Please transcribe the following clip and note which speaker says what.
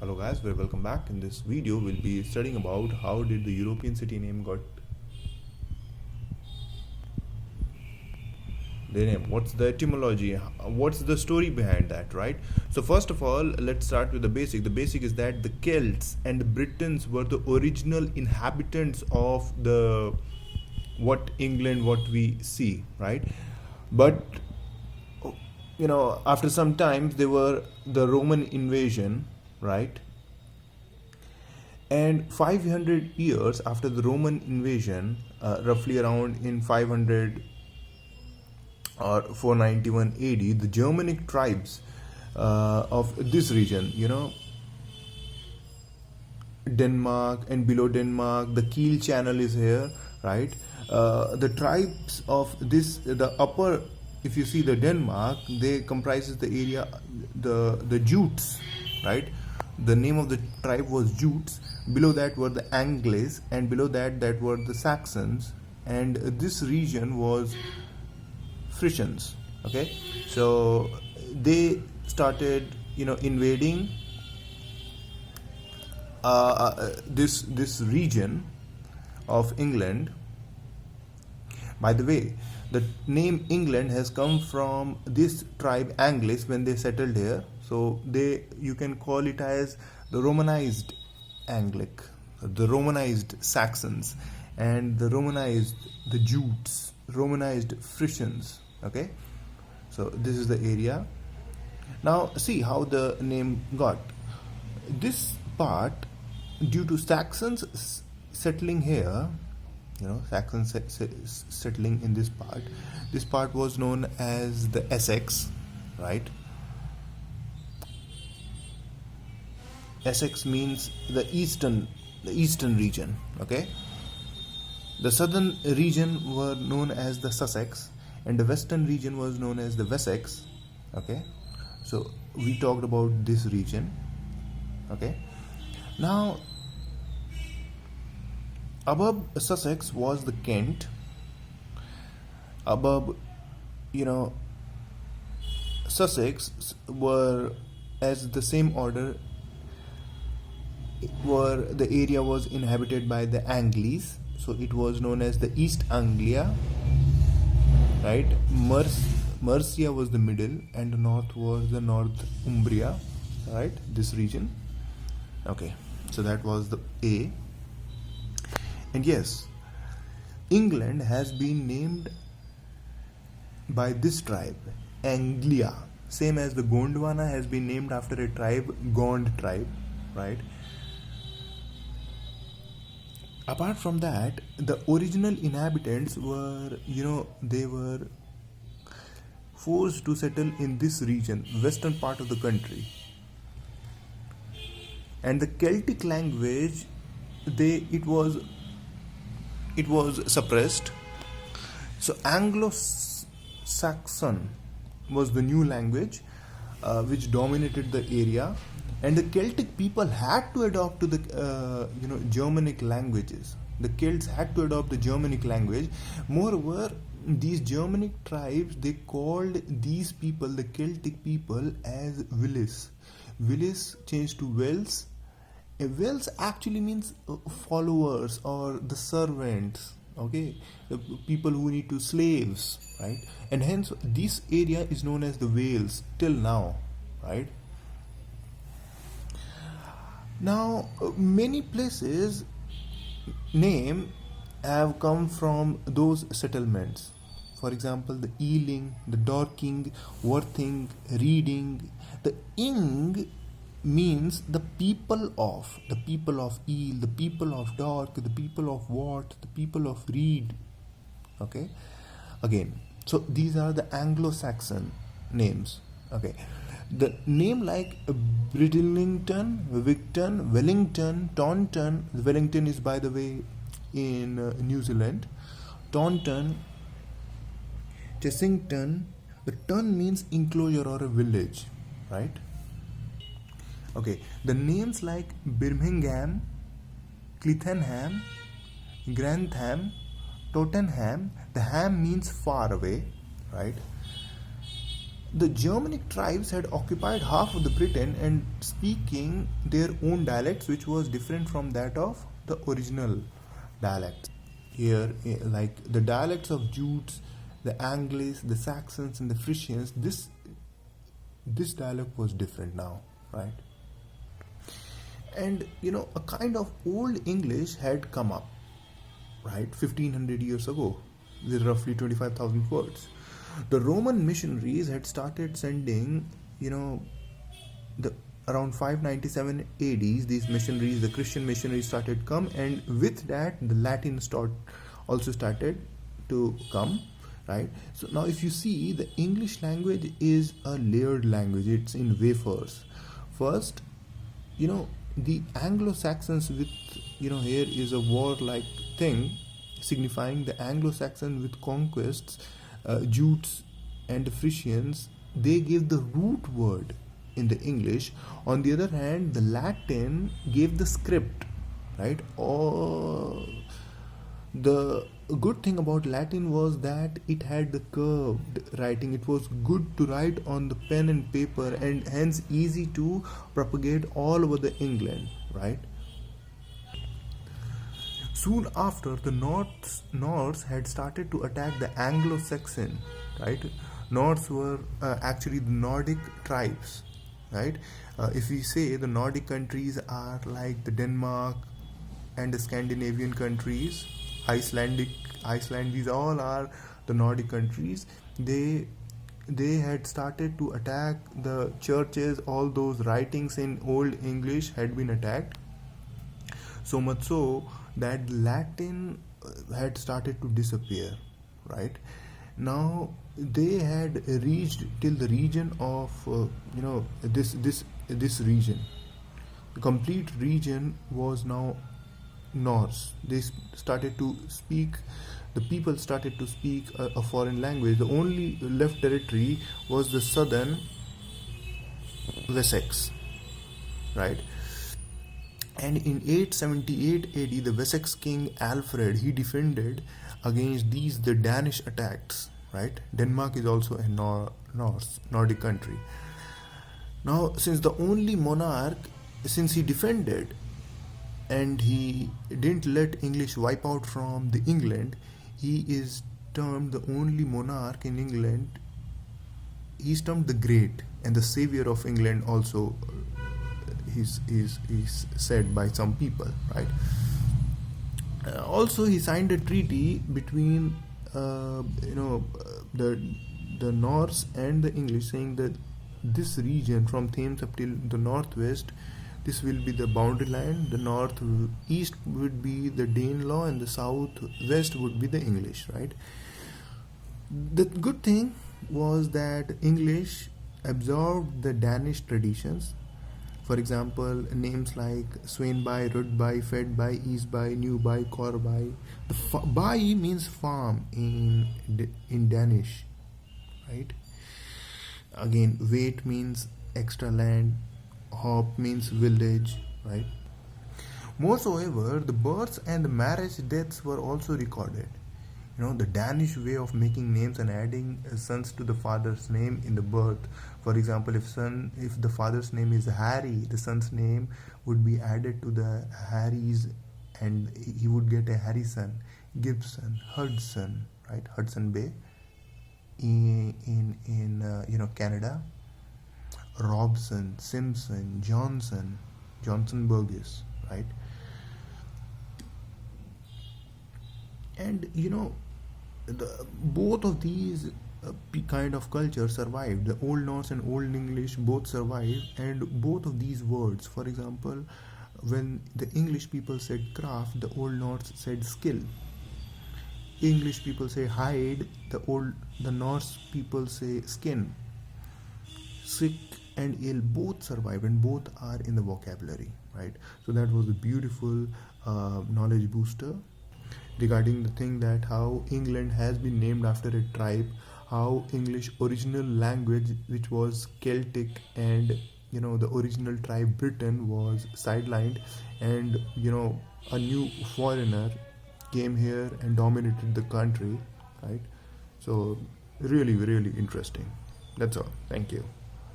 Speaker 1: Hello guys, very welcome back. In this video we'll be studying about how did the European city name got their name. What's the etymology, what's the story behind that, right? So first of all, let's start with the basic. The basic is that the Celts and the Britons were the original inhabitants of the England what we see, right? But after some time they were the Roman invasion, right? And 500 years after the Roman invasion, roughly around in 500 or 491 AD, the Germanic tribes of this region, Denmark and below Denmark, the Kiel Channel is here, right? The tribes of this, the upper, if you see the Denmark, they comprises the area, the Jutes, right? The name of the tribe was Jutes. Below that were the Angles, and below that were the Saxons, and this region was frisians. Okay, so they started invading this region of England. By the way, the name England has come from this tribe Angles when they settled here. So you can call it as the Romanized Anglic, the Romanized Saxons, and the Jutes, Romanized Frisians. Okay, so this is the area. Now see how the name got. This part, due to Saxons settling here, Saxons settling in this part was known as the Essex, right? Essex means the eastern region. Okay, the southern region were known as the Sussex, and the western region was known as the Wessex. Okay, so we talked about this region. Okay, now above Sussex was the Kent. Above Sussex were, as the same order, the area was inhabited by the Angles, so it was known as the East Anglia, right? Mercia was the middle, and the north was the Northumbria, right? This region. Okay, so that was the A. And yes, England has been named by this tribe, Anglia, same as the Gondwana has been named after a tribe, Gond tribe, right? Apart from that, the original inhabitants were, they were forced to settle in this region, western part of the country. And the Celtic language, it was suppressed. So Anglo-Saxon was the new language which dominated the area. And the Celtic people had to adopt to the Germanic languages. The Celts had to adopt the Germanic language. Moreover, these Germanic tribes, they called these people, the Celtic people, as Willis. Willis changed to Wels. Wels actually means followers or the servants. Okay, the people who need to slaves, right? And hence this area is known as the Wales till now, right? Now, many places name have come from those settlements. For example, the Ealing, the Dorking, Worthing, Reading. The Ing means the people of Eel, the people of Dork, the people of Watt, the people of Reed. Okay, again, so these are the Anglo-Saxon names. Okay, the name like Bridlington, Wigton, Wellington, Taunton. Wellington is, by the way, in New Zealand. Taunton, Chessington. The ton means enclosure or a village, right? Okay, the names like Birmingham, Cheltenham, Grantham, Tottenham. The ham means far away, right? the Germanic tribes had occupied half of the Britain and speaking their own dialects, which was different from that of the original dialects. Here, like the dialects of Jutes, the Angles, the Saxons, and the Frisians, this dialect was different now, right? And a kind of old English had come up, right, 1500 years ago, with roughly 25,000 words. The Roman missionaries had started sending, the around 597 AD, these missionaries, the Christian missionaries started come, and with that the Latin also started to come, right? So now if you see, the English language is a layered language. It's in wafers. First, the Anglo-Saxons with, here is a warlike thing signifying the Anglo-Saxon with conquests, Jutes and the Frisians, they gave the root word in the English. On the other hand, the Latin gave the script, right? Or the good thing about Latin was that it had the curved writing. It was good to write on the pen and paper, and hence easy to propagate all over the England, right? Soon after, the Norse had started to attack the Anglo-Saxon, right? Norse were actually the Nordic tribes, right? If we say the Nordic countries are like the Denmark and the Scandinavian countries, Iceland, these all are the Nordic countries. They had started to attack the churches. All those writings in Old English had been attacked, so much so that Latin had started to disappear, right? Now they had reached till the region of this region. The complete region was now Norse. They started to speak. The people started to speak a foreign language. The only left territory was the southern Wessex, right? And in 878 AD, the Wessex king Alfred, he defended against the Danish attacks, right? Denmark is also a Nordic country. Now, since the only monarch, since he defended and he didn't let English wipe out from the England, he is termed the only monarch in England. He's termed the Great and the Saviour of England also. Is said by some people, right? Also, he signed a treaty between the Norse and the English, saying that this region from Thames up till the northwest, this will be the boundary line. The northeast would be the Danelaw and the southwest would be the English, right? The good thing was that English absorbed the Danish traditions. For example, names like Swainby, Rudby, Fedby, Eastby, Newby, Corby. The by means farm in Danish, right? Again, wait means extra land. Hop means village, right? Moreover, the births and the marriage deaths were also recorded. The Danish way of making names and adding sons to the father's name in the birth. For example, if the father's name is Harry, the son's name would be added to the Harry's, and he would get a Harrison, Gibson, Hudson, right? Hudson Bay in Canada. Robson, Simpson, Johnson Burgess, right? And both of these kind of culture survived. The Old Norse and Old English both survived, and both of these words, for example, when the English people said craft, the Old Norse said skill. English people say hide, the Norse people say skin. Sick and ill both survive, and both are in the vocabulary, right? So that was a beautiful knowledge booster regarding the thing that how England has been named after a tribe, how English original language, which was Celtic, and the original tribe Briton was sidelined, and a new foreigner came here and dominated the country, right? So really, really interesting. That's all. Thank you.